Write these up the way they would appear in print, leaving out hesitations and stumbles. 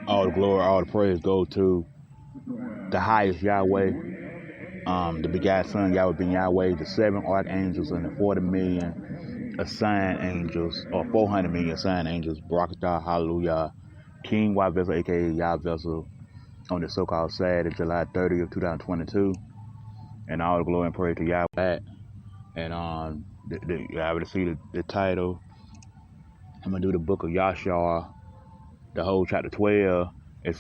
All the glory, all the praise go to the highest Yahweh, the begotten Son, Yahweh being Yahweh, the 7 archangels, and the 40 million assigned angels, or 400 million assigned angels, Barakatah, Hallelujah, King Y Vessel, aka Yah Vessel, on the so-called Saturday, July 30th, 2022, and all the glory and praise to Yahweh. And you already see the title. I'm gonna do the book of Jasher, the whole chapter 12. I'm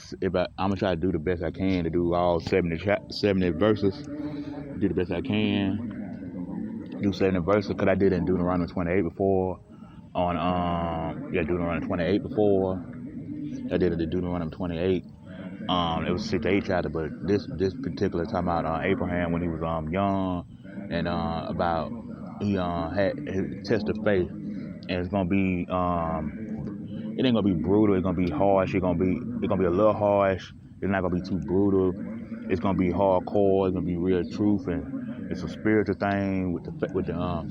gonna try to do the best I can to do all 70 verses. Do the best I can. Do 70 verses, because I did it in Deuteronomy 28 before. Deuteronomy 28 before. I did it in Deuteronomy 28. It was 68 chapter, but this particular time about Abraham when he was young, and about he had his test of faith, and it's gonna be it ain't gonna be brutal. It's gonna be harsh. It's gonna be a little harsh. It's not gonna be too brutal. It's gonna be hardcore. It's gonna be real truth, and it's a spiritual thing with the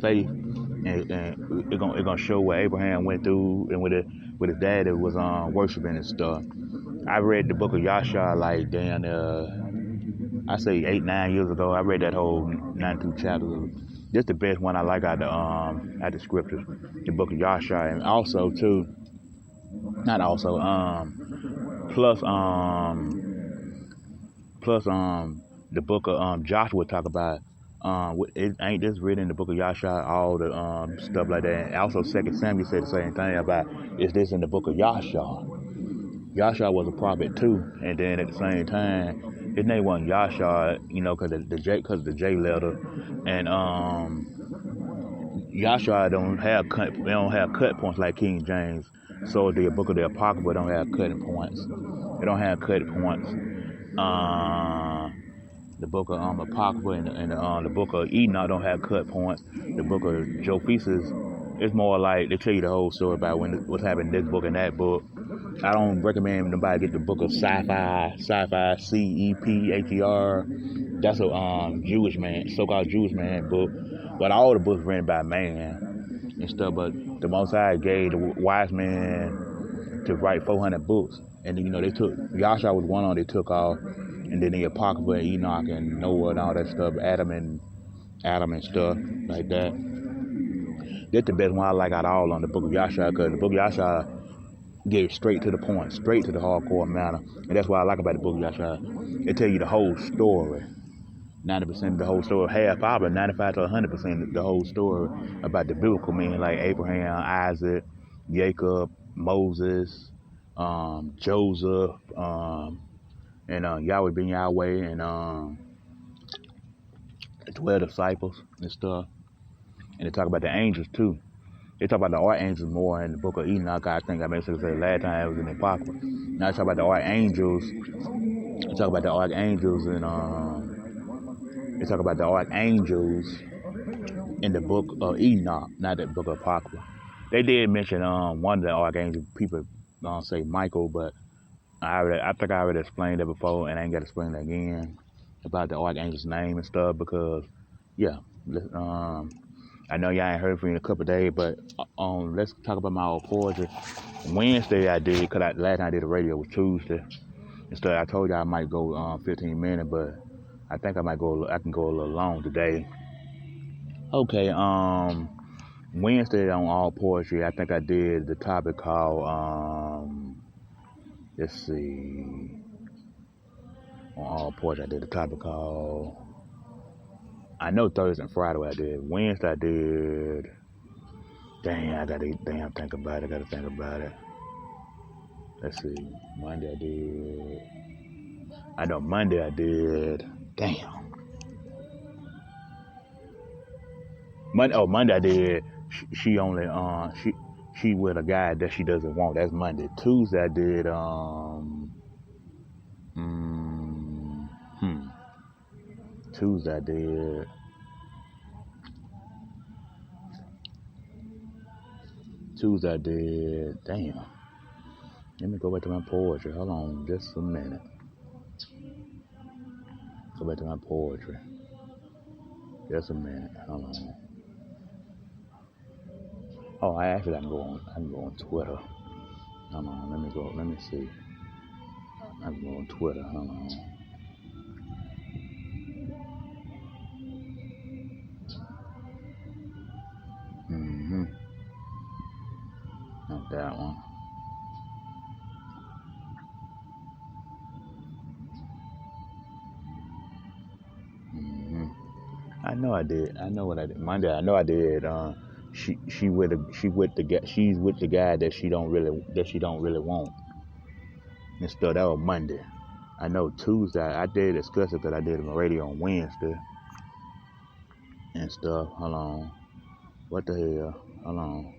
faith, and it's gonna show what Abraham went through, and with his dad that was worshiping and stuff. I read the book of Jasher like I say 8-9 years ago. I read that whole 92 chapters. This the best one I like out the scriptures, the book of Jasher, and also too. Not also, plus the book of Joshua talk about, it ain't just written in the book of Yahshua, all the stuff like that. And also 2 Samuel said the same thing about, is this in the book of Yahshua? Yahshua was a prophet too, and then at the same time, his name wasn't Yahshua, because the J letter, and Yahshua don't have cut points like King James. So the book of the Apocrypha don't have cutting points. It don't have cutting points. The book of Apocrypha and the book of Enoch don't have cut points. The book of Josephus, it's more like they tell you the whole story about what's happening in this book and that book. I don't recommend nobody get the book of sci-fi, Cepher. That's a Jewish man, so-called Jewish man book. But all the books written by man and stuff. But the Most High gave the wise man to write 400 books, and they took Yahshua was one on they took off, and then the Apocrypha, and Enoch, and Noah, and all that stuff, Adam and stuff like that. That's the best one I like out of all on the book of Yahshua, because the book of Yahshua get straight to the point, straight to the hardcore matter, and that's what I like about the book of Yahshua. It tell you the whole story. 90% of the whole story, half, probably 95 to 100% of the whole story about the biblical men like Abraham, Isaac, Jacob, Moses, Joseph, and Yahweh being Yahweh, and the 12 disciples and stuff. And they talk about the angels too. They talk about the archangels more in the book of Enoch. I think I basically said last time it was in the Apocrypha. Now they talk about the archangels. They talk about the archangels, and they talk about the archangels in the book of Enoch, not the book of Apocrypha. They did mention one of the archangels. People say Michael, but I think I already explained that before, and I ain't got to explain it again about the archangel's name and stuff, because I know y'all ain't heard from me in a couple of days, but let's talk about my old poetry. Wednesday I did, because last time I did the radio was Tuesday. Instead, I told y'all I might go 15 minutes, but I think I can go a little long today. Okay, Wednesday on All Poetry, I think I did the topic called, let's see, on All Poetry, I did the topic called, I know Thursday and Friday I did. Wednesday I did, I gotta think about it. Let's see, Monday I did, I know Monday I did, Monday I did, she only, she with a guy that she doesn't want, that's Monday. Tuesday I did, Tuesday I did, let me go back to my poetry, hold on just a minute. Go back to my poetry, just a minute, hold on. Oh, I can go on Twitter. Hold on, let me go. Let me see. I'm going on Twitter. Hold on. Not that one. I know I did. I know what I did. Monday, I know I did. She's with the guy that she don't really want. And stuff. That was Monday. I know Tuesday I did discuss it because I did it on radio on Wednesday and stuff. Hold on. What the hell? Hold on.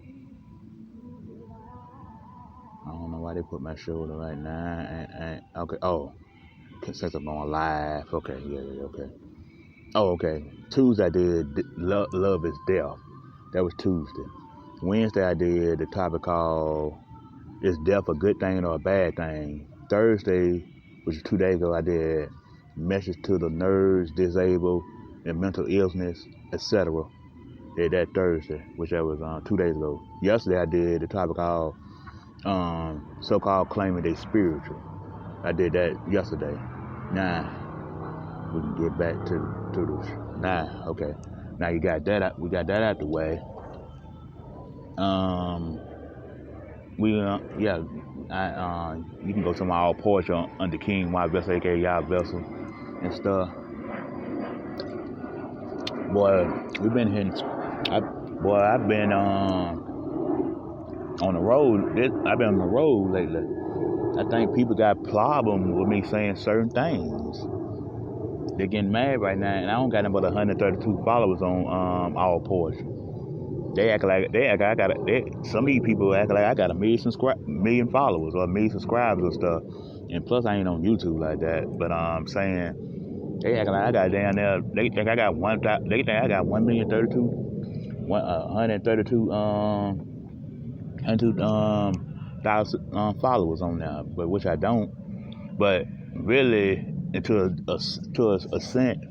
I don't know why they put my shoulder right now. And okay. Oh, since I'm on live. Okay. Yeah. Okay. Oh, okay. Tuesday I did Love is Death. That was Tuesday. Wednesday I did the topic called Is Death a Good Thing or a Bad Thing? Thursday, which is 2 days ago, I did Message to the Nerds, Disabled, and Mental Illness, etc. Did that Thursday, which that was 2 days ago. Yesterday I did the topic called So-Called Claiming They Spiritual. I did that yesterday. Now, we can get back to this. Now, okay. Now you got that out, we got that out the way. You can go to my old porch under King Y Vessel, aka YAH'S Vessel, and stuff. Boy, we've been hitting. I've been on the road. I've been on the road lately. I think people got problems with me saying certain things. They're getting mad right now, and I don't got nothing but 132 followers on our porch. Some of these people act like I got a million followers or a million subscribers and stuff. And plus, I ain't on YouTube like that. But I'm saying they act like I got down there. They think I got 1,032,000 followers on there, but which I don't. But really, to an extent,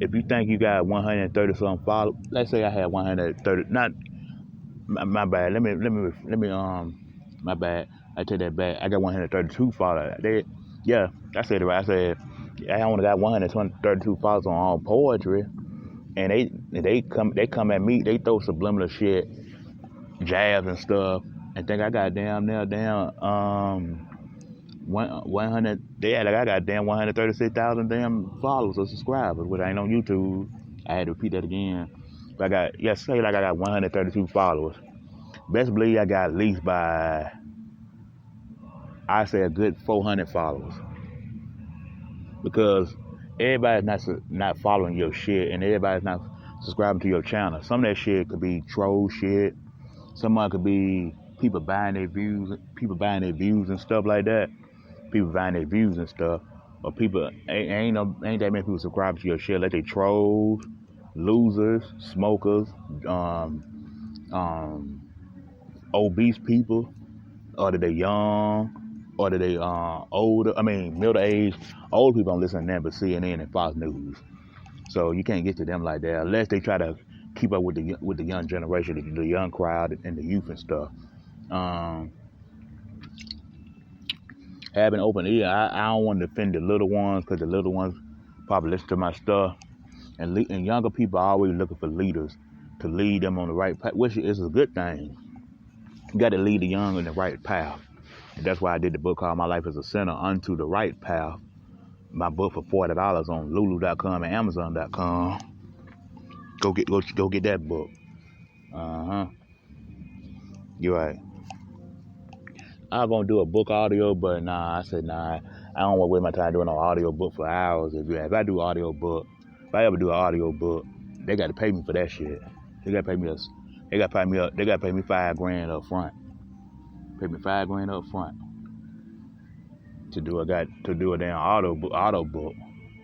if you think you got 130 something followers, let's say I had 130. Not my bad. Let me. My bad. I take that back. I got 132 followers. I said it right. I said I only got 132 followers on all poetry, and they come at me. They throw subliminal shit, jabs and stuff, and think I got down 100. They had like I got damn 136,000 damn followers or subscribers, which ain't on YouTube. I had to repeat that again. But I got 132 followers. Best believe I got at least by, I say, a good 400 followers, because everybody's not following your shit, and everybody's not subscribing to your channel. Some of that shit could be troll shit. Some of it could be people buying their views and stuff like that. People buying their views and stuff, or people ain't that many people subscribe to your shit. Like they trolls, losers, smokers, obese people, or that they young, or that they older. I mean, middle aged. Old people don't listen to them, but CNN and Fox News. So you can't get to them like that unless they try to keep up with the young generation, the young crowd, and the youth and stuff. Having open ear, I don't want to offend the little ones, because the little ones probably listen to my stuff. And younger people are always looking for leaders to lead them on the right path, which is a good thing. You got to lead the young in the right path. And that's why I did the book called My Life as a Sinner, Unto the Right Path. My book for $40 on Lulu.com and Amazon.com. Go get that book. You're right. I was gonna do a book audio, but I said I don't want to waste my time doing an audio book for hours. If I ever do an audio book, they got to pay me for that shit. They got to pay me $5,000 up front. Pay me $5,000 up front to do a damn auto book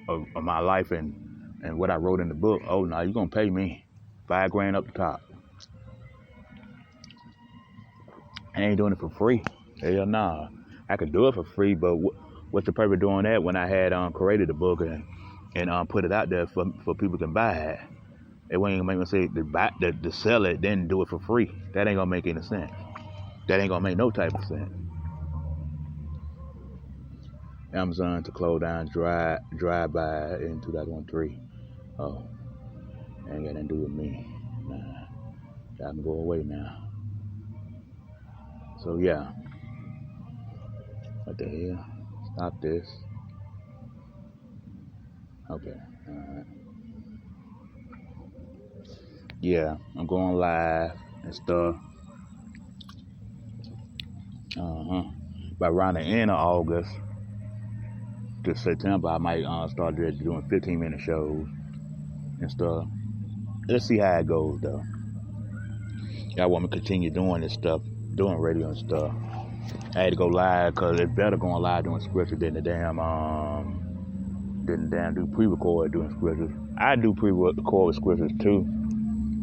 of my life and what I wrote in the book. Oh no, you gonna pay me $5,000 up the top. I ain't doing it for free. Hell nah. I could do it for free, but what's the purpose of doing that when I had created the book and put it out there for people can buy it? It ain't gonna make me say to sell it, then do it for free. That ain't gonna make any sense. That ain't gonna make no type of sense. Amazon to close down drive-by in 2003. Oh, ain't got nothing to do with me. Nah, y'all can go away now. So yeah, what the hell? Stop this. Okay, alright. Yeah, I'm going live and stuff. By around the end of August to September, I might start doing 15-minute shows and stuff. Let's see how it goes though. Y'all want me to continue doing this stuff, doing radio and stuff. I had to go live because it's better going live doing scriptures than the damn do pre-record doing scriptures. I do pre-record with scriptures too,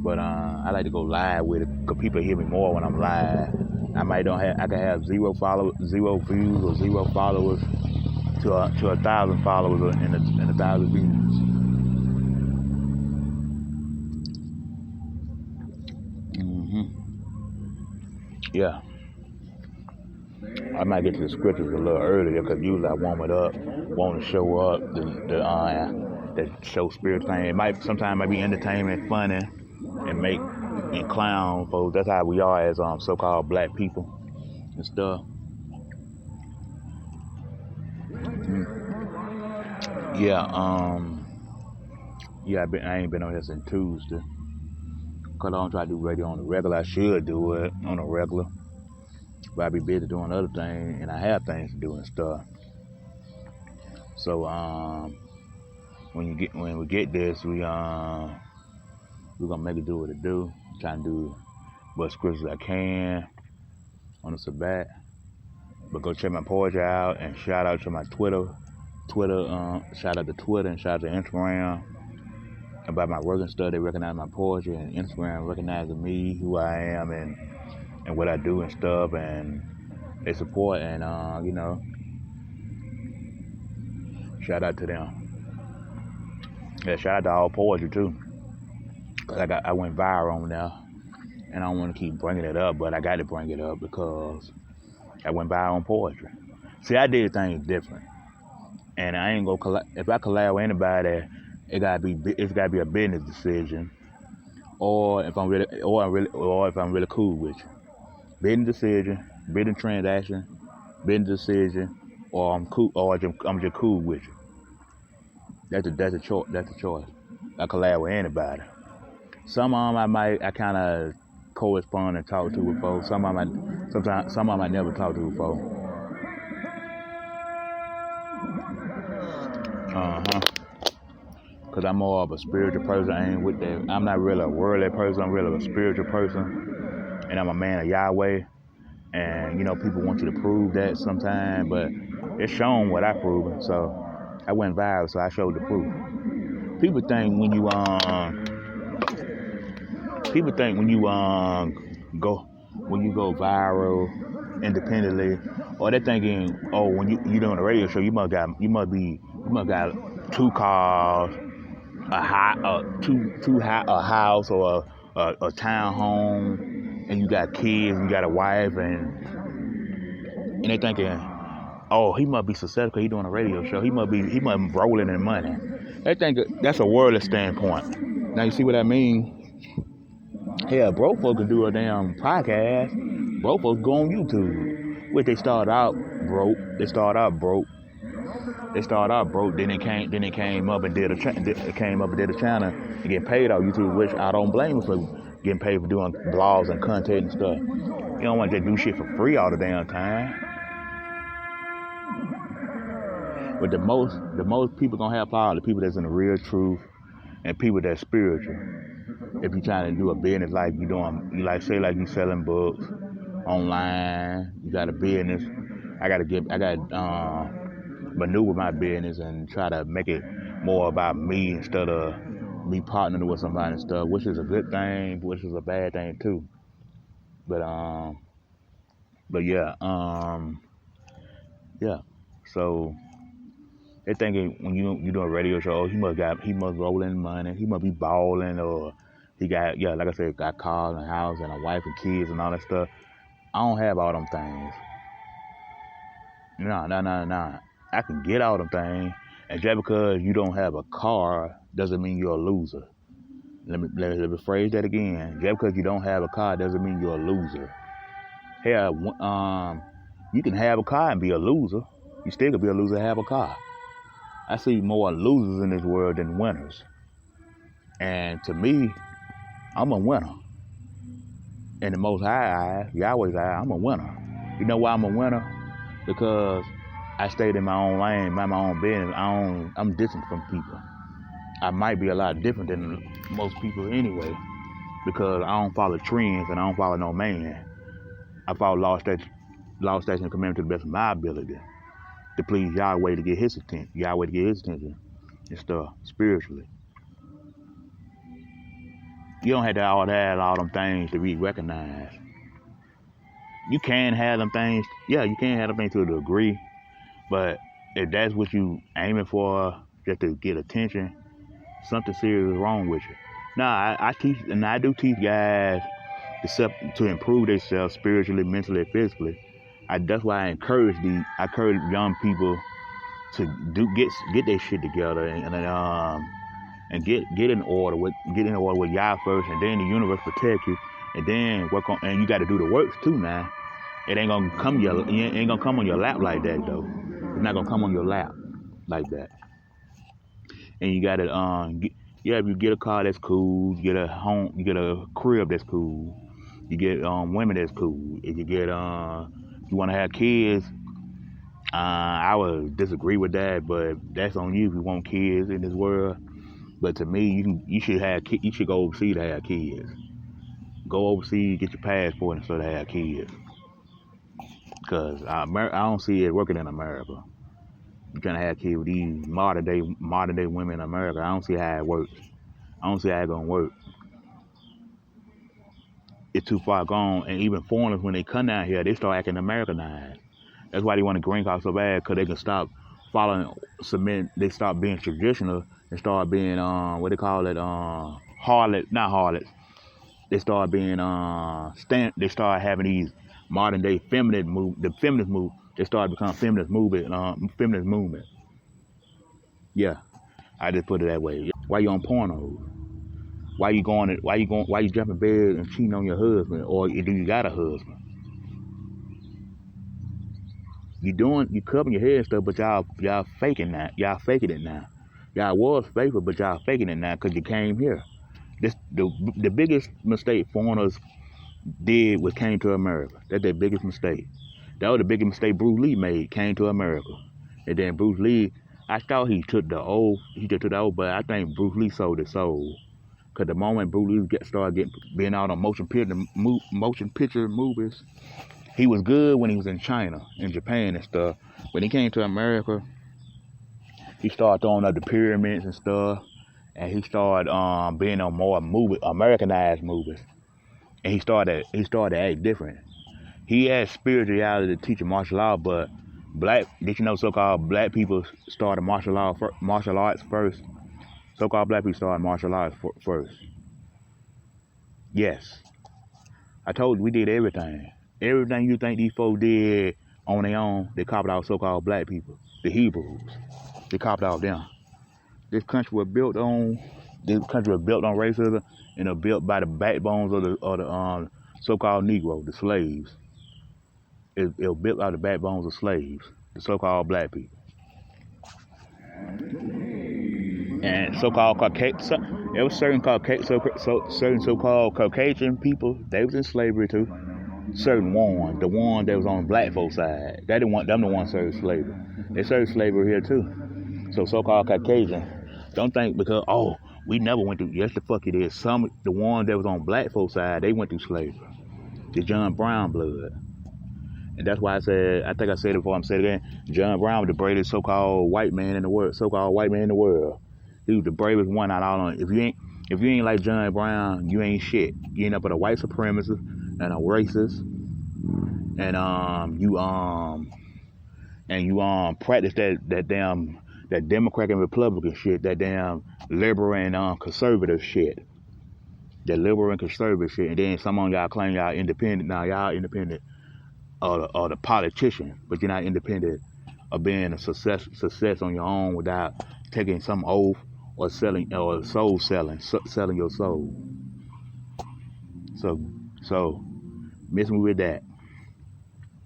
but I like to go live with it because people hear me more when I'm live. I can have 0 followers, 0 views, or 0 followers to 1,000 followers and 1,000 views. Yeah. I might get to the scriptures a little earlier because usually I warm it up, want to show up, the show spirit thing. Sometimes it might be entertainment, funny, and clown folks. That's how we are as so-called black people and stuff. Yeah, I ain't been on here since Tuesday. Cause I don't try to do radio on the regular. I should do it on the regular, but I be busy doing other things, and I have things to do and stuff. So when we get this, we're gonna make it do what it do. Trying to do what scriptures I can on the Sabbath. But go check my poetry out and shout out to my Twitter, shout out to Twitter and shout out to Instagram about my work and stuff. They recognize my poetry, and Instagram recognizing me, who I am, and what I do and stuff, and they support, and shout out to them. Yeah, shout out to all poetry too, cause I went viral on there, and I don't want to keep bringing it up, but I got to bring it up because I went viral on poetry. See, I did things different, and I ain't gonna if I collab with anybody, it's gotta be a business decision, or if I'm really cool with you. Business decision, business transaction, business decision, or I'm cool, or I'm just cool with you. That's a choice. That's a choice. I collab with anybody. Some of them I kind of correspond and talk to with folks. Some of them I never talk to with folks. Cause I'm more of a spiritual person. I'm not really a worldly person. I'm really a spiritual person, and I'm a man of Yahweh. And people want you to prove that sometimes, but it's shown what I proven. So I went viral, so I showed the proof. People think when you go viral independently, or they're thinking, when you doing a radio show, you must got 2 cars, a house, or a town home, and you got kids, and you got a wife, and they thinking, he must be successful. He doing a radio show. He must be rolling in money. They think that's a worldly standpoint. Now you see what I mean? Hell, broke folks can do a damn podcast. Broke folks go on YouTube, which they started out broke. Then they came up and did a channel and get paid off YouTube, which I don't blame them for getting paid for doing blogs and content and stuff. You don't want to just do shit for free all the damn time. But the most people gonna have power are the people that's in the real truth and people that's spiritual. If you're trying to do a business like you selling books online, you got a business. I got maneuver my business and try to make it more about me instead of me partnering with somebody and stuff, which is a good thing, which is a bad thing too. But yeah. So They thinking when you do a radio show, he must roll in money, he must be balling, or he got like I said, got cars and a house and a wife and kids and all that stuff. I don't have all them things. No. I can get all them things, and just because you don't have a car doesn't mean you're a loser. Let me phrase that again. Just because you don't have a car doesn't mean you're a loser. Hell, you can have a car and be a loser. You still could be a loser and have a car. I see more losers in this world than winners. And to me, I'm a winner. In the Most High eyes, Yahweh's eye, I'm a winner. You know why I'm a winner? Because I stayed in my own lane, mind my own business. I'm different from people. I might be a lot different than most people anyway, because I don't follow trends and I don't follow no man. I follow law, statute, and commandment to the best of my ability to please Yahweh to get his attention, and stuff spiritually. You don't have to have all them things to be recognized. You can have them things, you can have them things to a degree, but if that's what you aiming for, just to get attention, something serious is wrong with you. Now, I teach, and I do teach guys to improve themselves spiritually, mentally, physically. That's why I encourage young people to get their shit together and get in order with Yah first, and then the universe protect you, and then work on. And you got to do the works too. Now, it ain't gonna come on your lap like that though. It's not gonna come on your lap like that. And you got to if you get a car, that's cool. You get a home, you get a crib, that's cool. You get women, that's cool. If you get you want to have kids, I would disagree with that, but that's on you if you want kids in this world. But to me, you should go overseas to have kids. Go overseas, get your passport, and start to have kids. Because I don't see it working in America. You're trying to have kids with these modern day women in America. I don't see how it works. I don't see how it's gonna work. It's too far gone, and even foreigners, when they come down here, they start acting Americanized. That's why they want a green card so bad, because they can stop following cement. They stop being traditional and start being what they call it, not harlots. They start being they start having these modern day feminist move. The feminist move. They start becoming feminist movement. Yeah, I just put it that way. Why you on porno? Why you jumping bed and cheating on your husband, or do you got a husband? You covering your head and stuff, but y'all faking that. Y'all faking it now. Y'all was faithful, but y'all faking it now because you came here. The biggest mistake foreigners did was came to America. That's their biggest mistake. That was the biggest mistake Bruce Lee made, came to America. And then Bruce Lee, I thought he took the old, but I think Bruce Lee sold his soul. Because the moment Bruce Lee started being out on motion picture movies, he was good when he was in China, in Japan and stuff. When he came to America, he started throwing up the pyramids and stuff. And he started being on more Americanized movies. And he started to act different. He had spirituality to teach martial law, but did you know so-called black people started martial arts first? So-called black people started martial arts first. Yes. I told you we did everything. Everything you think these folks did on their own, they copied out so-called black people, the Hebrews. They copied out them. This country was built on racism, and it built by the backbones of the so-called Negro, the slaves. It was built out of the backbones of slaves, the so-called black people. And so-called Caucasian, there was certain so-called Caucasian people, they was in slavery too. Certain ones, the one that was on the black folks' side, they didn't want them the ones served slavery. They served slavery here too. So-called Caucasian, don't think because we never went through. Yes, the fuck it is. The ones that was on black folks' side, they went through slavery. The John Brown blood. And that's why I think I said it before, I'm saying it again. John Brown was the bravest so-called white man in the world. He was the bravest one out all on it. If you ain't like John Brown, you ain't shit. You end up with a white supremacist and a racist. And you practice that that Democrat and Republican shit, that damn liberal and conservative shit. That liberal and conservative shit. And then some of y'all claim y'all independent. Now y'all independent of the politician, but you're not independent of being a success on your own without taking some oath or selling or selling your soul. So miss me with that.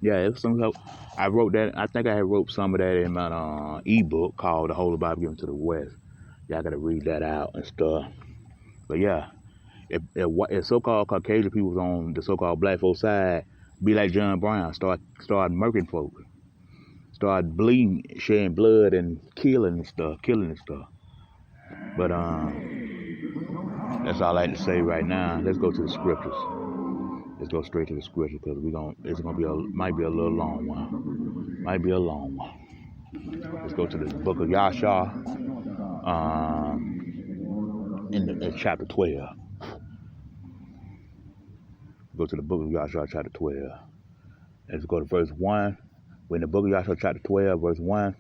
Yeah, it was some help. I wrote that. I think I had wrote some of that in my ebook called "The Holy Bible Given to the West." Y'all gotta read that out and stuff. But yeah, if so-called Caucasian people was on the so-called black folks side, be like John Brown, start murking folks, start bleeding, shedding blood and killing and stuff. But that's all I like to say right now. Let's go to the scriptures. Let's go straight to the scriptures because might be a little long one. Let's go to the book of Jasher, in chapter 12. Go to the book of Jasher, chapter 12. Let's go to verse 1. When the book of Jasher, chapter 12, verse 1.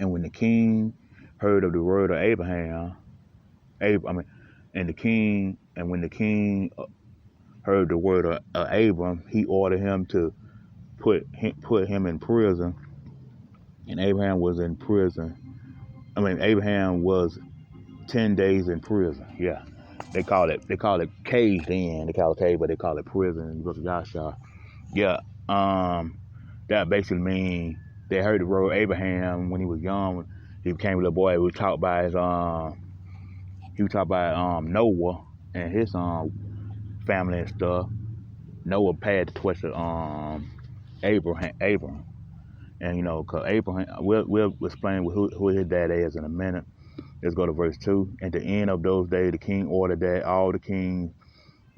And when the king heard of the word of Abraham, when the king heard the word of Abram, he ordered him to put him in prison. And Abraham was in prison. Abraham was 10 days in prison. Yeah. They call it caged in. They call it cage, but they call it prison in the book of Jasher. Yeah. That basically means they heard the word of Abraham when he was young. He became a little boy. He was taught by Noah and his family and stuff. Noah passed the torch to Abram. And cause Abraham, we'll explain who his dad is in a minute. Let's go to verse 2. At the end of those days, the king ordered that all the kings,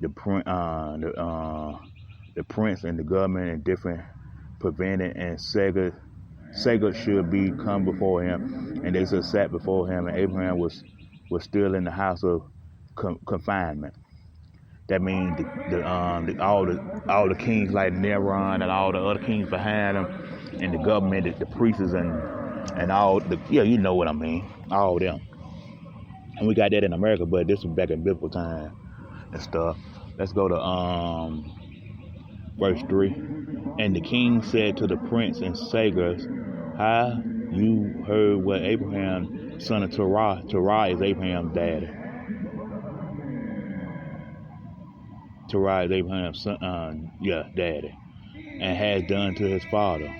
the prince and the government and different prevented and Sagar should be come before him, and they should sat before him. And Abraham was still in the house of confinement. That means all the kings like Neron and all the other kings behind him, and the government, the priests and all the you know what I mean, all of them. And we got that in America, but this was back in biblical time and stuff. Let's go to verse 3. And the king said to the prince and Sagars, "How you heard what Abraham, son of Terah is Abraham's daddy. Terah is Abraham's son, daddy, and has done to his father."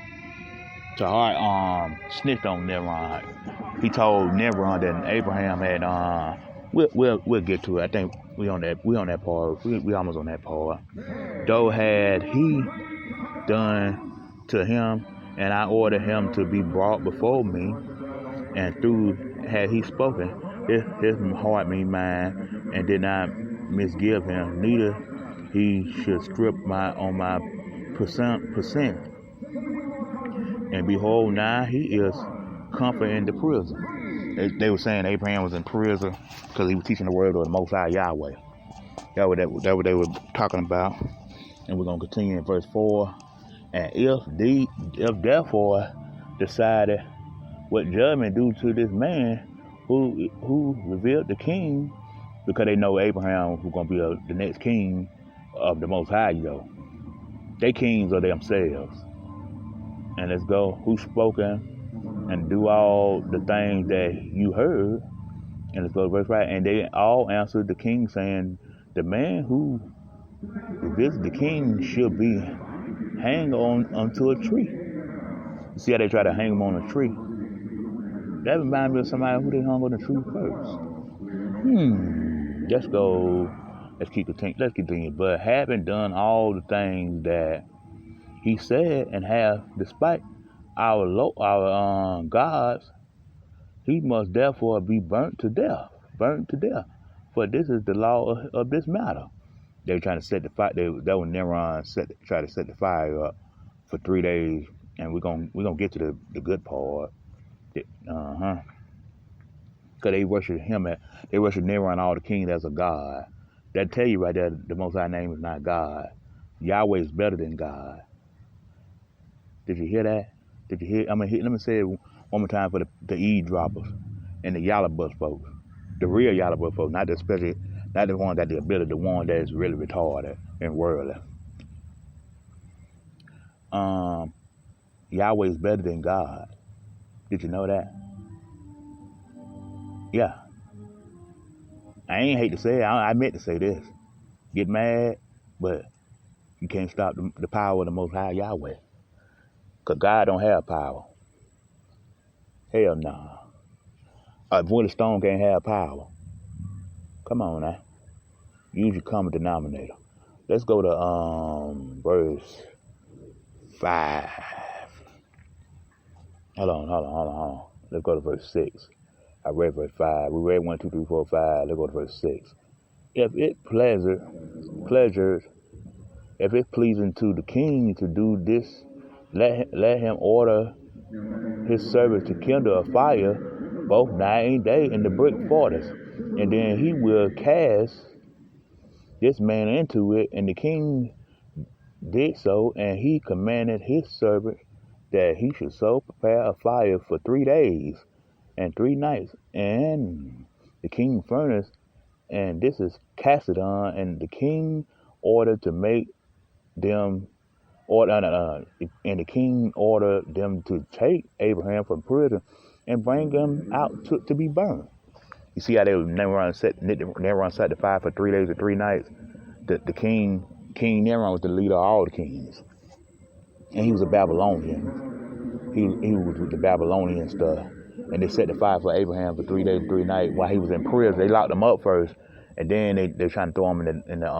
Terah snitched on Neron. He told Neron that Abraham had we'll get to it. I think we on that part. We almost on that part. Though had he done to him, and I ordered him to be brought before me, and through had he spoken, his heart mean mine, and did not misgive him, neither he should strip my percent. And behold, now he is comfort in the prison. They were saying Abraham was in prison because he was teaching the word of the Most High Yahweh. That what they were talking about. And we're gonna continue in verse 4. And if therefore decided what judgment due to this man who revealed the king, because they know Abraham who's gonna be the next king of the Most High, they kings of themselves. And let's go, who spoken and do all the things that you heard. And let's go to verse 5. And they all answered the king, saying, the man who visited the king should be hanged onto a tree. You see how they try to hang him on a tree? That reminds me of somebody who they hung on the tree first. Let's go. Let's keep continuing. But having done all the things that he said, and have despite our gods, he must therefore be burnt to death. For this is the law of this matter. They were trying to set the fire. That was Neron try to set the fire up for 3 days, and we're gonna get to the good part. Because they worship they worship Neron, all the kings, as a god. That tell you right there, the Most High name is not God. Yahweh is better than God. Did you hear that? Did you hear? Let me say it One more time for the eavesdroppers and the yellow bus folks. The real yellow bus folks, not the special, not the ones that the ability, the one that's really retarded and worldly. Yahweh is better than God. Did you know that? Yeah. I ain't hate to say it. I meant to say this. Get mad, but you can't stop the power of the Most High Yahweh. Because God don't have power. Hell nah. A wood stone can't have power. Come on now. Use your common denominator. Let's go to verse 5. Hold on. Let's go to verse 6. I read verse 5. We read 1, 2, 3, 4, 5. Let's go to verse 6. If it pleasures, if it's pleasing to the king to do this, let him order his servants to kindle a fire both night and day in the brick fortress, and then he will cast this man into it. And the king did so, and he commanded his servant that he should so prepare a fire for 3 days and 3 nights. And the king furnace, and this is Cassidon, and the king ordered to make them, and the king ordered them to take Abraham from prison and bring him out to be burned. You see how they Nimrod set the fire for 3 days and 3 nights. The King Nimrod was the leader of all the kings, and he was a Babylonian. He was with the Babylonian stuff, and they set the fire for Abraham for 3 days and 3 nights while he was in prison. They locked him up first, and then they trying to throw him in the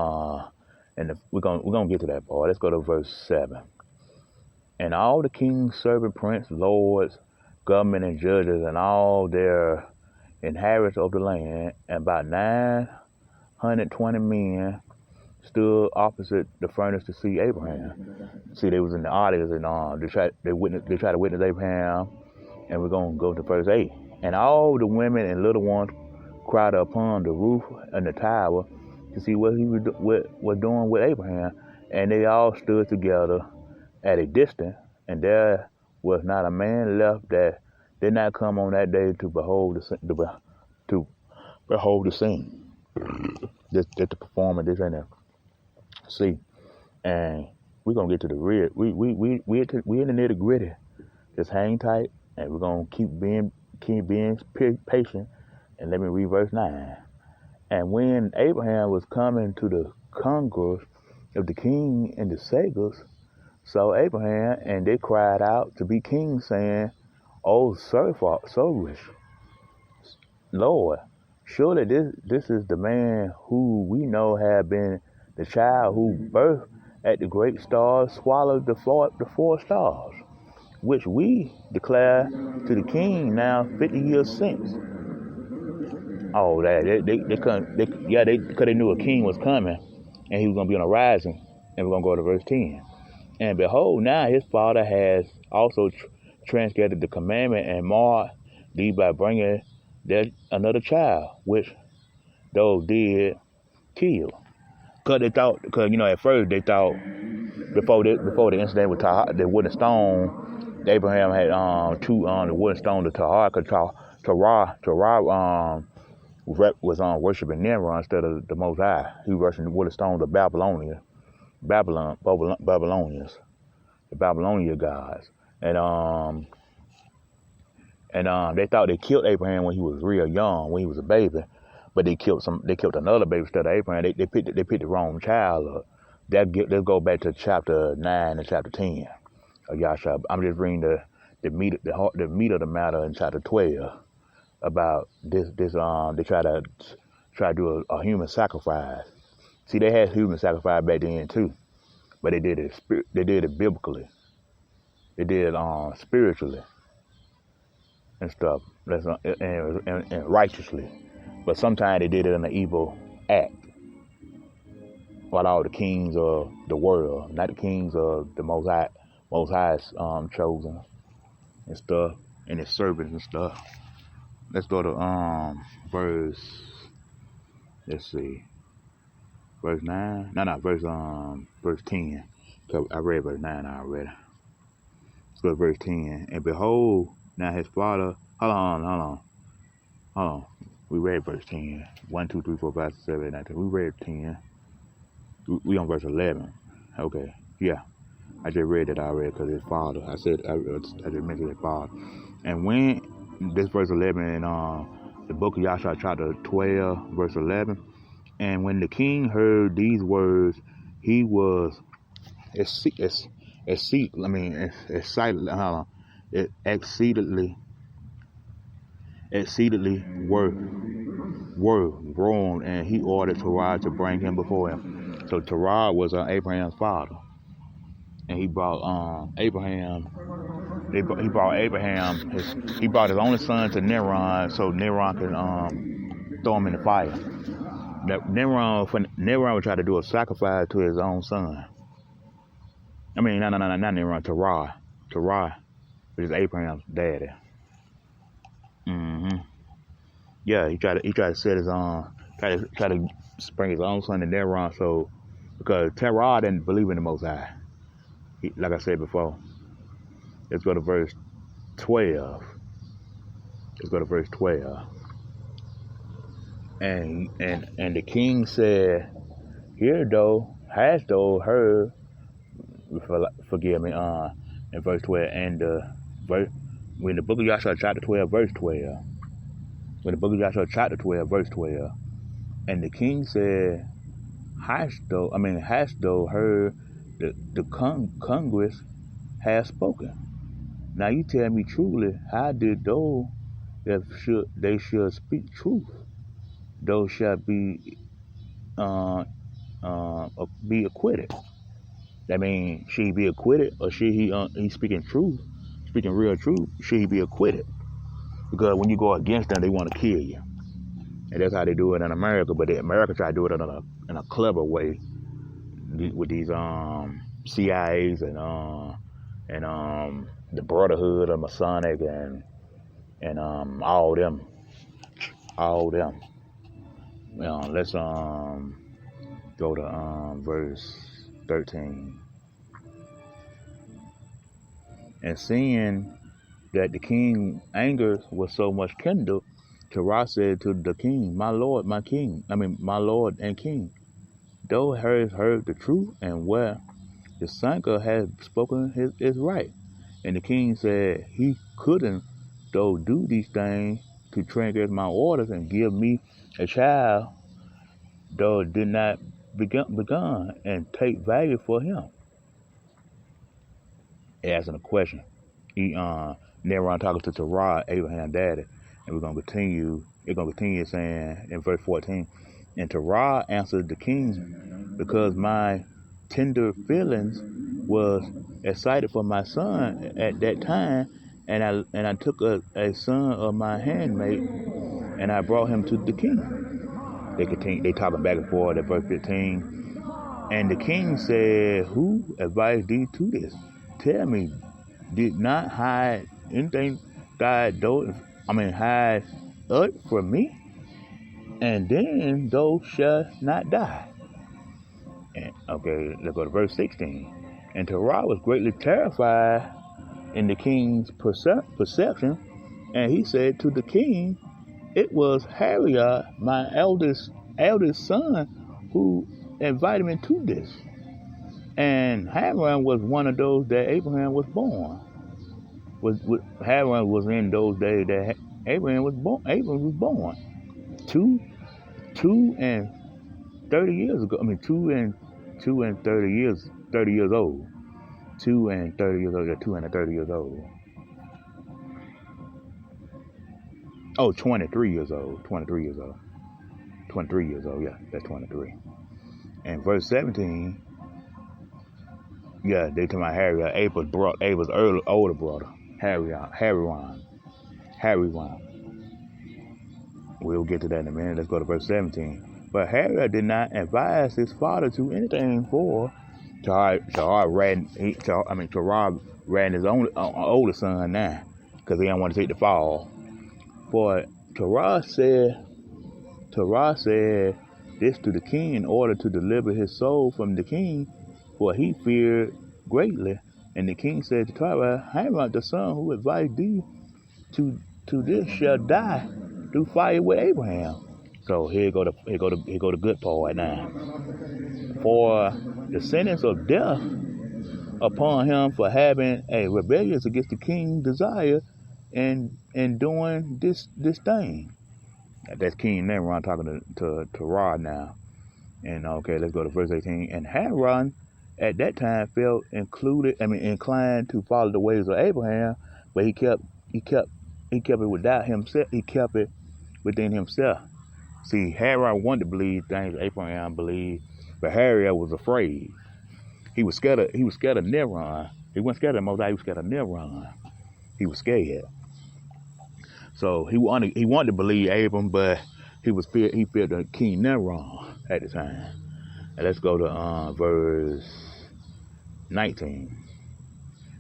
we're gonna get to that part. Let's go to verse 7. And all the king's servant, prince, lords, government, and judges, and all their inhabitants of the land, and about 920 men stood opposite the furnace to see Abraham. See, they was in the audience, and they try to witness Abraham. And we're gonna go to verse 8. And all the women and little ones cried upon the roof and the tower to see what he was doing with Abraham. And they all stood together at a distance, and there was not a man left that did not come on that day to behold the scene. Just to perform it, this and that. See, and we're gonna get to the real. We in the nitty gritty. Just hang tight, and we're gonna keep being patient. And let me read verse 9. And when Abraham was coming to the concourse of the king and the sages, saw Abraham, and they cried out to be king, saying, "Oh, service, Lord, surely this is the man who we know had been the child who birthed at the great stars swallowed the 4 stars, which we declare to the king now 50 years since." Oh, that because they knew a king was coming, and he was gonna be on a rising. And we're gonna go to verse 10. And behold, now his father has also transgressed the commandment and marred thee by bringing another child, which those did kill. Because at first they thought before the incident with the wooden stone, Abraham had the wooden stone to Tahar, because Terah was worshiping Nimrod instead of the Most High. He was worshiping the wooden stone to Babylonians, the Babylonian gods, and they thought they killed Abraham when he was real young, when he was a baby, but they killed another baby instead of Abraham. They picked the wrong child up. Let's go back to chapter 9 and chapter 10 of Jasher. I'm just reading the meat of the matter in chapter 12 about this. They try to do a human sacrifice. See, they had human sacrifice back then too, but they did it biblically. They did it spiritually and stuff, and righteously. But sometimes they did it in an evil act. While all the kings of the world, not the kings of the Most High's chosen and stuff, and his servants and stuff. Let's go to verse. Let's see, verse 9. Verse 10. I read verse 9 already. Let's go to verse 10. And behold, Now his father, hold on. We read verse 10. 1, 2, 3, 4, 5, 6, 7, 8, 9, 10. We read 10. We on verse 11. Okay, yeah. I just read that already because his father. I just mentioned his father. And when this verse 11 in the book of Jasher, chapter 12, verse 11. And when the king heard these words, he was exceedingly grown, and he ordered Terah to bring him before him. So Terah was Abraham's father, and he brought Abraham. He brought Abraham. He brought his only son to Nimrod, so Nimrod can throw him in the fire. Nimrod would try to do a sacrifice to his own son. I mean, not Nimrod, Terah, which is Abraham's daddy. Yeah, he tried to set his try to bring his own son to Nimrod, so because Terah didn't believe in the Most High. Like I said before. Let's go to verse 12. And the king said, "Here thou hast thou heard." Forgive me. In verse 12, and when the book of Jasher chapter 12, verse 12. When the book of Jasher chapter 12, verse 12, and the king said, "Hast thou heard the Congress has spoken? Now you tell me truly, how did those that they should speak truth? Those shall be acquitted." That means, should he be acquitted, or should he speaking truth, speaking real truth? Should he be acquitted? Because when you go against them, they want to kill you, and that's how they do it in America. But America try to do it in a clever way with these CIAs and the Brotherhood of Masonic and all them. Let's go to verse 13. And seeing that the king's anger was so much kindled, Terah said to the king, my lord and king, thou hast heard the truth, and where the Sanker has spoken is right. And the king said, he couldn't though do these things to transgress my orders and give me a child, though it did not begun and take value for him. Asking a question. Nimrod talking to Terah, Abraham's daddy, and we're gonna continue. It's gonna continue saying in verse 14. And Terah answered the king, because my tender feelings was excited for my son at that time, and I took a son of my handmaid, and I brought him to the king. They talking back and forth at verse 15. And the king said, who advised thee to this? Tell me, did not hide anything hide earth from me, and then thou shalt not die. And okay, let's go to verse 16. And Terah was greatly terrified in the king's perception, and he said to the king, it was Harriah, my eldest son, who invited me to this. And Haran was one of those that Abraham was born. Haran was in those days that Abraham was born. 2 and 30 years ago. 2 and 30 years old. 2 and 30 years old. 2 and 30 years old. Oh, 23 years old. 23 years old. 23 years old. Yeah, that's 23. And verse 17. Yeah, they talking about Harry. Abel's older brother, Harry. We'll get to that in a minute. Let's go to verse 17. But Harry did not advise his father to anything, for Terah ran his own older son now, because he didn't want to take the fall. For Terah said this to the king in order to deliver his soul from the king, for he feared greatly. And the king said to Terah, Haran, the son who advised thee to this shall die through fire with Abraham. So here go the good part now. For the sentence of death upon him for having a rebellion against the king's desire and doing this thing. That's King Nimrod talking to Rod now. And okay, let's go to verse 18. And Haran at that time felt inclined to follow the ways of Abraham, but he kept it without himself. He kept it within himself. See, Haran wanted to believe things Abraham believed, but Haran was afraid. He was scared of Nimrod. He wasn't scared of Moses. He was scared of Nimrod. He was scared. So he wanted to believe Abram, but he feared the king Nimrod at the time. And let's go to verse 19.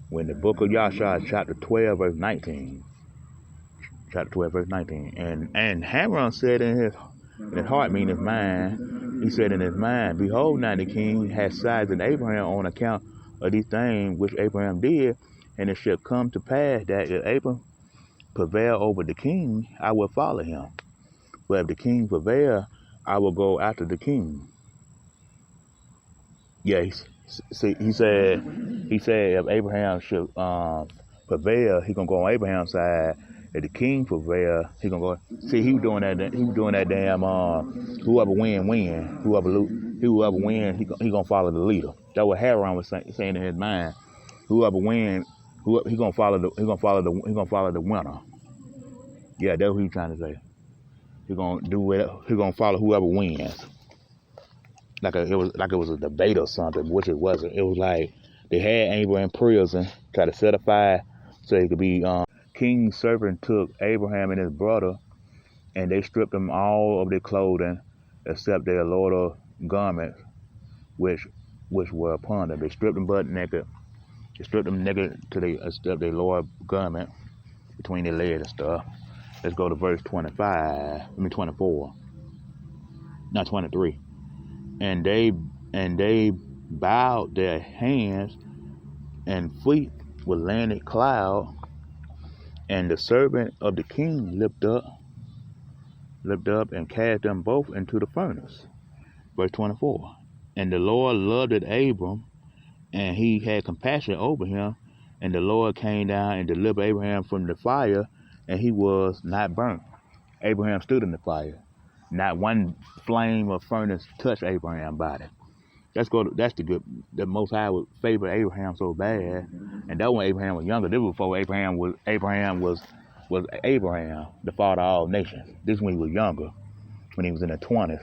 When the book of Jasher, chapter 12, verse 19. Chapter 12, verse 19. And Haran said in his heart, meaning his mind, he said in his mind, behold, now the king has sided in Abraham on account of these things which Abraham did, and it shall come to pass that if Abraham prevail over the king, I will follow him. But if the king prevail, I will go after the king. Yeah, he said if Abraham should prevail, he gonna go on Abraham's side. If the king prevail, he gonna go. See, he was doing that damn whoever win. Whoever win, he gonna follow the leader. That's what Haran was saying in his mind. Whoever win, he gonna follow the winner. Yeah, that's what he's trying to say. He gonna follow whoever wins. It was a debate or something, which it wasn't. It was like they had Abraham in prison, try to set a fire so he could be. King's servant took Abraham and his brother, and they stripped them all of their clothing, except their lower garments, which were upon them. They stripped them butt naked. They stripped them naked till they except their lower garment between their legs and stuff. Let's go to verse 24. Not 23. And they bowed their hands and feet with landed cloud, and the servant of the king leapt up and cast them both into the furnace. Verse 24. And the Lord loved Abram, and he had compassion over him, and the Lord came down and delivered Abraham from the fire, and he was not burnt. Abraham stood in the fire. Not one flame or furnace touched Abraham's body. That's the Most High would favor Abraham so bad, and that when Abraham was younger. This was before Abraham was Abraham, the father of all nations. This is when he was younger, when he was in the 20s.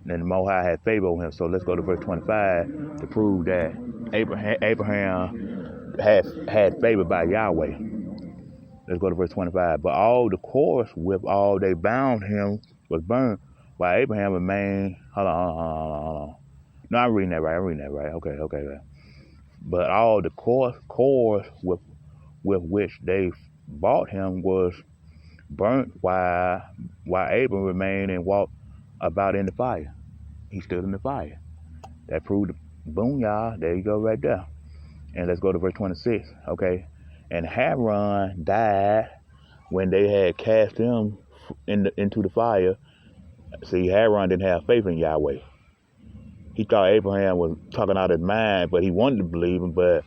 And then the Most High had favor on him. So let's go to verse 25 to prove that Abraham had favor by Yahweh. Let's go to verse 25. But all the cords with all they bound him was burned, while Abraham remained. Hold on. No, I'm reading that right. Okay. Right. But all the cords with which they bought him was burnt, while Abram remained and walked about in the fire. He stood in the fire. That proved, boom, y'all. There you go, right there. And let's go to verse 26. Okay. And Haran died when they had cast him into the fire. See, Haran didn't have faith in Yahweh. He thought Abraham was talking out his mind, but he wanted to believe him, but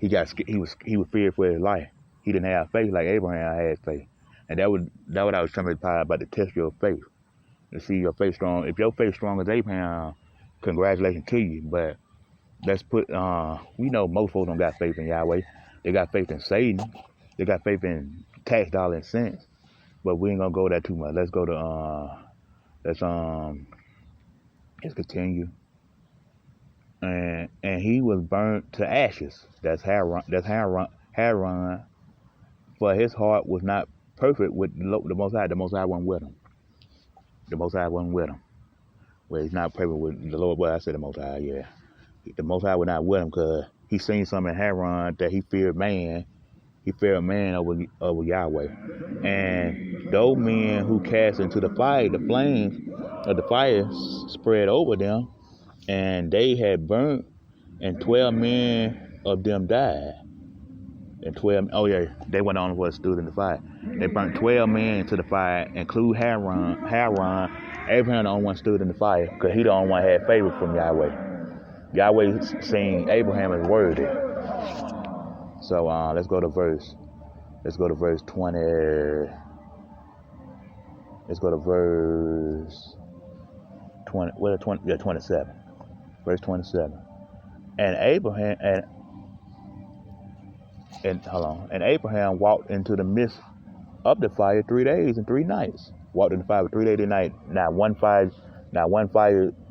he was feared for his life. He didn't have faith like Abraham had faith. And that what I was trying to talk about, to test your faith. To see your faith strong. If your faith strong as Abraham, congratulations to you. But let's put we know most folks don't got faith in Yahweh. They got faith in Satan. They got faith in tax dollar and cents. But we ain't gonna go there too much. Let's go to let's continue. And he was burnt to ashes. That's Haran. For his heart was not perfect with the Most High. The Most High wasn't with him. Well, he's not perfect with the Lord. Well, I said the Most High, yeah. The Most High was not with him because he seen something in Haran that he feared man. He feared man over Yahweh. And those men who cast into the fire, the flames of the fire spread over them, and they had burnt, and 12 men of them died. And 12, oh yeah, they went on what stood in the fire. They burnt 12 men to the fire, include Haran. Abraham the only one stood in the fire because he the only one had favor from Yahweh. Yahweh seen Abraham as worthy. So let's go to verse 20. Let's go to verse 20. Well, 20, yeah, 27. Verse 27. And Abraham walked into the midst of the fire 3 days and 3 nights. Walked in the fire for 3 days and night. Not one fire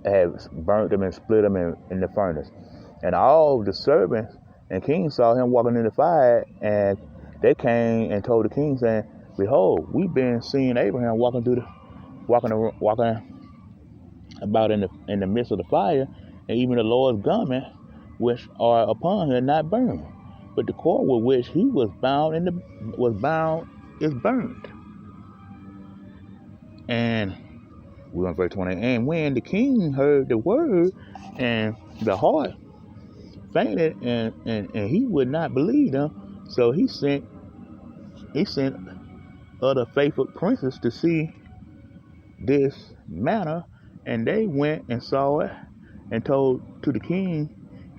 had burnt them and split them in the furnace. And all the servants and kings saw him walking in the fire, and they came and told the king, saying, "Behold, we've been seeing Abraham walking about in the midst of the fire, and even the Lord's garment which are upon him not burned, but the cord with which he was bound is burned." And we're on verse 20. And when the king heard the word, and the heart fainted, and he would not believe them, so he sent other faithful princes to see this matter, and they went and saw it and told to the king,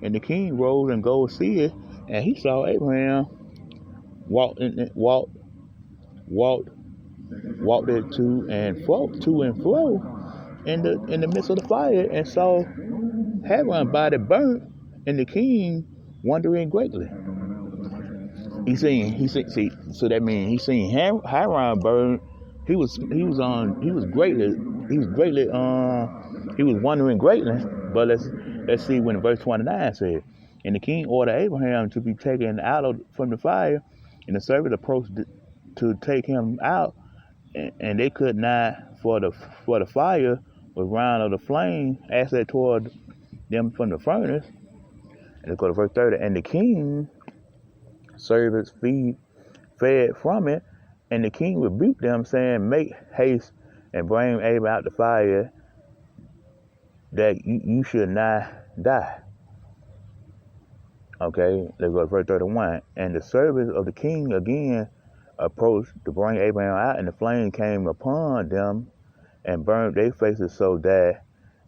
and the king rose and go see it, and he saw Abraham walked it to and fro in the midst of the fire, and saw Haran body burnt, and the king wondering greatly. So that means he seen Haran burn. He was wondering greatly. But let's see when verse 29 said, and the king ordered Abraham to be taken out from the fire, and the servants approached to take him out, and they could not, for the fire was round of the flame as they toward them from the furnace. And let's go to verse 30. And the king servants fed from it, and the king rebuked them, saying, "Make haste and bring Abraham out the fire, that you should not die." Okay, let's go to verse 31. And the servants of the king again approached to bring Abraham out, and the flame came upon them and burned their faces, so that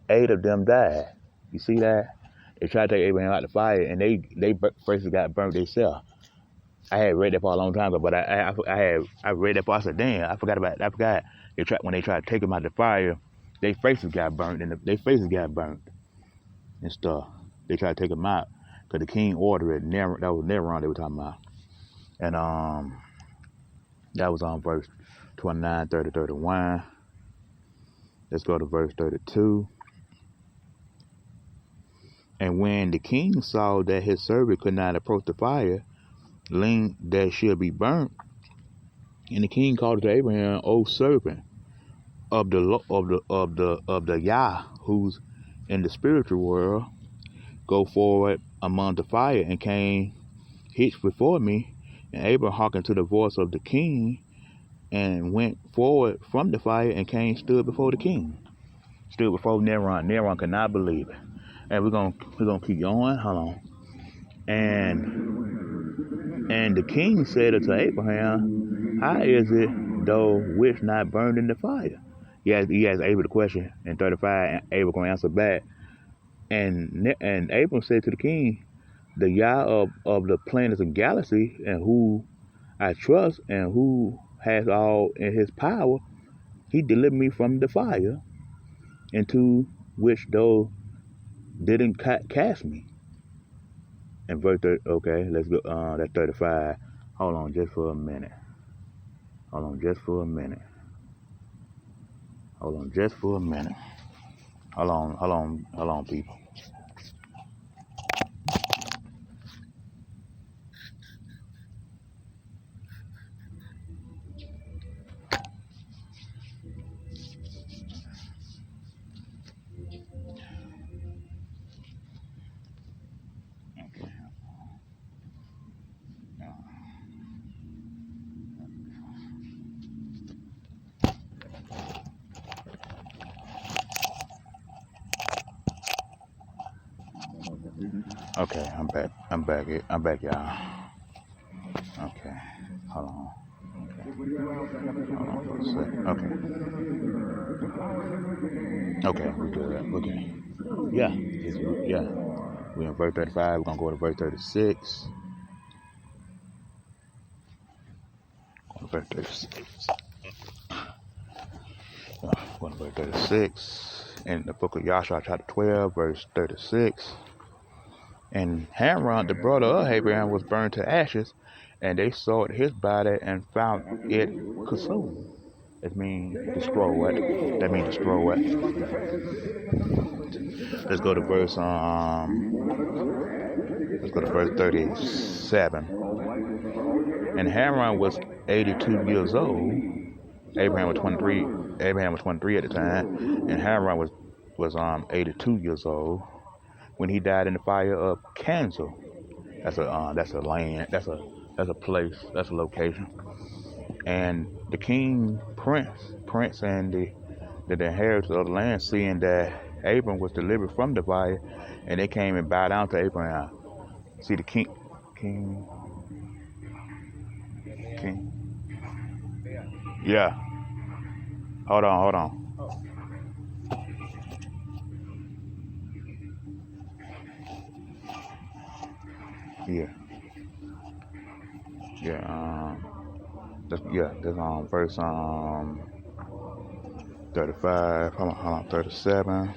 8 of them died. You see that? They tried to take Abraham out the fire, and they faces got burnt themselves. I had read that part a long time ago, but I read that part. I said, "Damn, I forgot. When they tried to take him out the fire, their faces got burnt, and and stuff. They tried to take him out because the king ordered it. That was Neron they were talking about, and that was on verse 29, 30, 31. Let's go to verse 32. And when the king saw that his servant could not approach the fire, lest that should be burnt, and the king called to Abraham, "O servant of the Yah, who's in the spiritual world, go forward among the fire." And came hitched before me. And Abraham hearkened to the voice of the king, and went forward from the fire, and came stood before the king. Stood before Neron. Neron could not believe it. And we're gonna keep going. Hold on. And the king said unto Abraham, "How is it thou which not burned in the fire?" He asked Abraham the question in 35, and Abraham gonna answer back. And Abraham said to the king, "The Yah of the planets and galaxy, and who I trust, and who has all in his power, he delivered me from the fire, into which thou didn't cast me." And verse 30, okay, let's go. That's 35. Hold on just for a minute. Hold on, people. Okay, I'm back, y'all. Okay. Hold on. Hold on for a second. Okay. Okay, we're good. Okay. Yeah. Yeah. We're in verse 35. We're gonna go to verse 36. Verse 36. Going to verse 36. In the book of Jasher, chapter 12, verse 36. And Haran, the brother of Abraham, was burned to ashes, and they sought his body and found it consumed. That means destroyed. That means destroyed. Let's go to verse 37. And Haran was 82 years old. Abraham was 23. Abraham was 23 at the time, and Haran was 82 years old when he died in the fire of Cancer. That's a land. That's a place. That's a location. And the king, prince, and the inheritors of the land, seeing that Abram was delivered from the fire, and they came and bowed down to Abraham. See the king. Yeah. Hold on. Yeah. That's verse 35. Hold on, 37.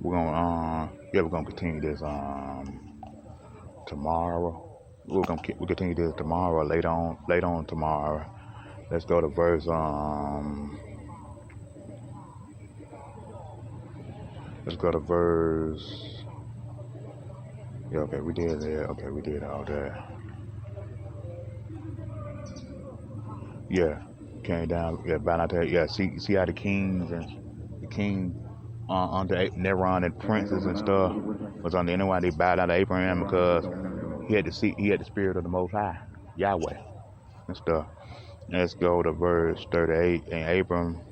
We're gonna continue this tomorrow. We'll continue this tomorrow. Later on tomorrow. Let's go to verse Yeah, okay, we did that. Okay, we did all that. Yeah, came down. Yeah, bow down to. Yeah, see how the kings and the king under Neron and princes and stuff was on the end. Why they bowed down to Abraham because he had the spirit of the Most High, Yahweh, and stuff. Let's go to verse 38. And Abram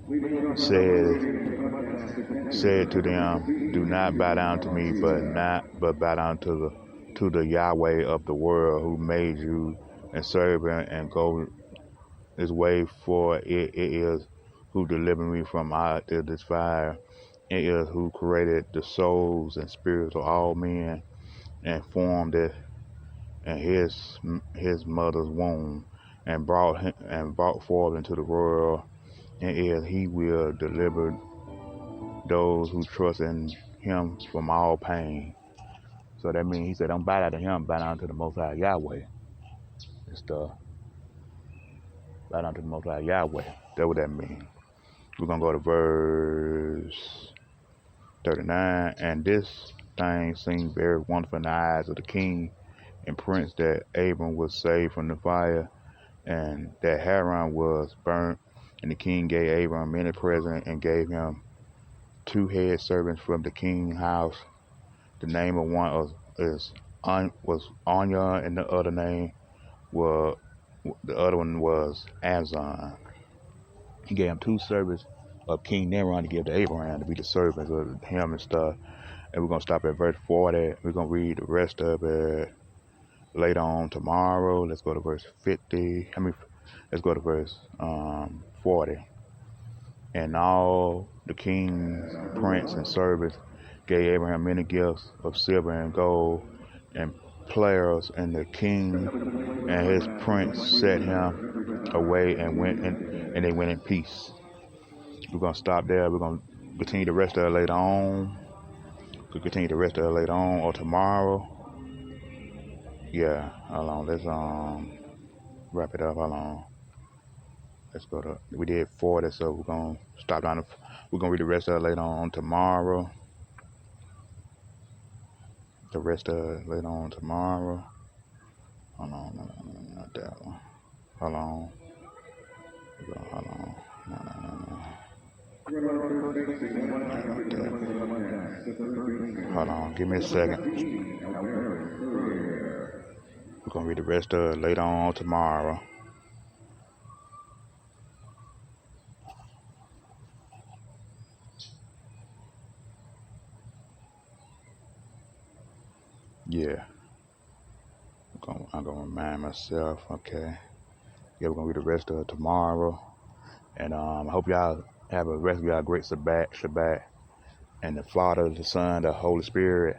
said to them, "Do not bow down to me, but bow down to the Yahweh of the world, who made you, and serve him, and go his way, for it is who delivered me from out of this fire. It is who created the souls and spirits of all men, and formed it in his mother's womb, and brought forth into the world. And is he will deliver those who trust in him from all pain." So that means he said, "Don't bow down to him, bow down to the Most High Yahweh and stuff. Bow down to the Most High Yahweh." That's what that means. We're gonna go to verse 39. And this thing seemed very wonderful in the eyes of the king and prince, that Abram was saved from the fire, and that Haran was burnt. And the king gave Abram many presents, and gave him 2 head servants from the king's house. The name of one was Anya, and the other one was Azan. He gave him 2 servants of King Neron to give to Abraham to be the servants of him and stuff. And we're gonna stop at verse 40. We're gonna read the rest of it later on tomorrow. Let's go to verse 50. Let's go to verse 40. And all the king's prince and servants gave Abraham many gifts of silver and gold and players, and the king and his prince set him away and they went in peace. We're gonna stop there. We're gonna continue the rest of it later on. Or tomorrow. Yeah, hold on. Let's wrap it up. Hold on. Let's go to. We did 40, so we're gonna stop down. We're gonna read the rest of it later on tomorrow. The rest of it later on tomorrow. Hold on, no, not that one. Hold on. Hold on. No. Hold on, give me a second. We're gonna read the rest of it later on tomorrow. Yeah. I'm gonna remind myself. Okay. Yeah, we're gonna read the rest of it tomorrow. And I hope y'all have a rest of y'all great Shabbat. And the Father, the Son, the Holy Spirit